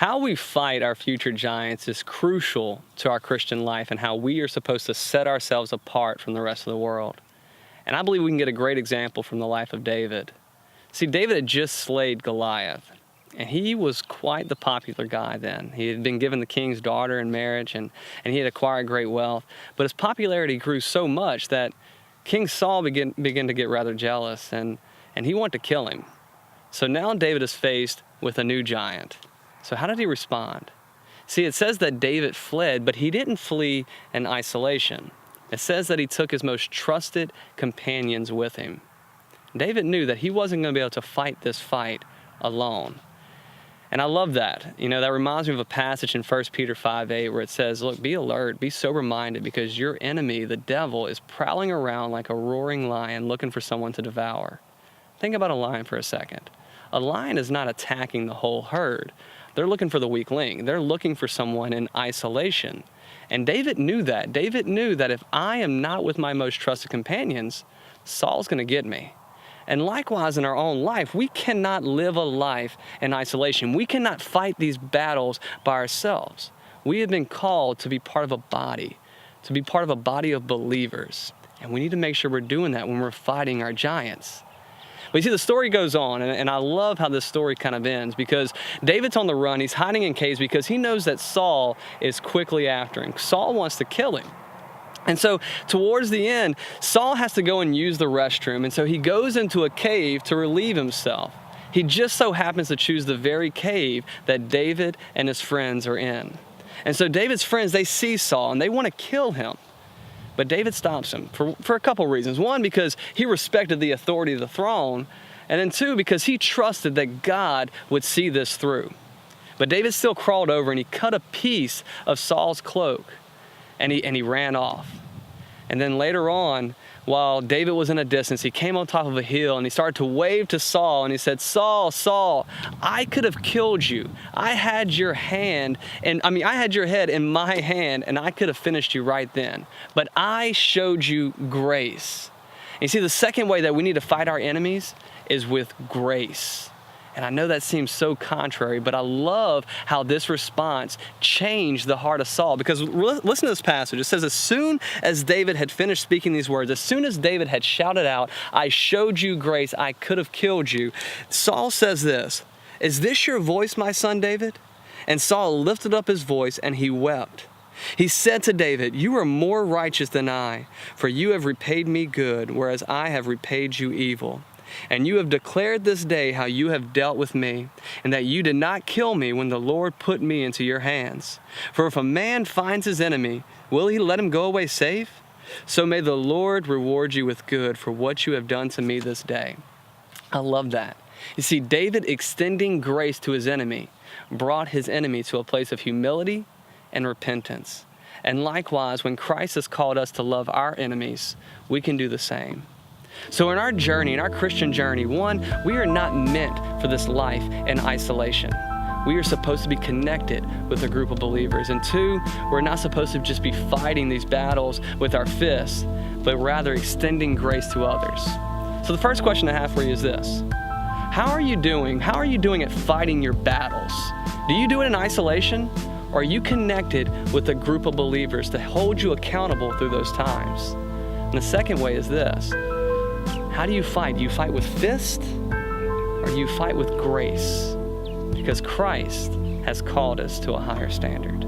How we fight our future giants is crucial to our Christian life and how we are supposed to set ourselves apart from the rest of the world. And I believe we can get a great example from the life of David. See, David had just slayed Goliath, and he was quite the popular guy then. He had been given the king's daughter in marriage, and he had acquired great wealth. But his popularity grew so much that King Saul began to get rather jealous, and he wanted to kill him. So now David is faced with a new giant. So how did he respond? See, it says that David fled, but he didn't flee in isolation. It says that he took his most trusted companions with him. David knew that he wasn't going to be able to fight this fight alone. And I love that. You know, that reminds me of a passage in 1 Peter 5:8 where it says, look, be alert, be sober-minded, because your enemy, the devil, is prowling around like a roaring lion looking for someone to devour. Think about a lion for a second. A lion is not attacking the whole herd. They're looking for the weak link. They're looking for someone in isolation. And David knew that. David knew that if I am not with my most trusted companions, Saul's going to get me. And likewise in our own life, we cannot live a life in isolation. We cannot fight these battles by ourselves. We have been called to be part of a body of believers. And we need to make sure we're doing that when we're fighting our giants. But you see, the story goes on, and I love how this story kind of ends, because David's on the run. He's hiding in caves because he knows that Saul is quickly after him. Saul wants to kill him. And so towards the end, Saul has to go and use the restroom, and so he goes into a cave to relieve himself. He just so happens to choose the very cave that David and his friends are in. And so David's friends, they see Saul, and they want to kill him. But David stops him for a couple reasons. One, because he respected the authority of the throne. And then two, because he trusted that God would see this through. But David still crawled over and he cut a piece of Saul's cloak and he ran off. And then later on, while David was in a distance, he came on top of a hill and he started to wave to Saul and he said, Saul, Saul, I could have killed you. I had your head in my hand and I could have finished you right then. But I showed you grace. And you see, the second way that we need to fight our enemies is with grace. And I know that seems so contrary, but I love how this response changed the heart of Saul. Because listen to this passage. It says, as soon as David had finished speaking these words, as soon as David had shouted out, I showed you grace, I could have killed you, Saul says this, is this your voice, my son David? And Saul lifted up his voice and he wept. He said to David, you are more righteous than I, for you have repaid me good, whereas I have repaid you evil. And you have declared this day how you have dealt with me, and that you did not kill me when the Lord put me into your hands. For if a man finds his enemy, will he let him go away safe? So may the Lord reward you with good for what you have done to me this day. I love that. You see, David extending grace to his enemy brought his enemy to a place of humility and repentance. And likewise, when Christ has called us to love our enemies, we can do the same. So in our journey, in our Christian journey, one, we are not meant for this life in isolation. We are supposed to be connected with a group of believers. And two, we're not supposed to just be fighting these battles with our fists, but rather extending grace to others. So the first question I have for you is this. How are you doing? How are you doing at fighting your battles? Do you do it in isolation? Or are you connected with a group of believers to hold you accountable through those times? And the second way is this. How do you fight? Do you fight with fists or do you fight with grace? Because Christ has called us to a higher standard.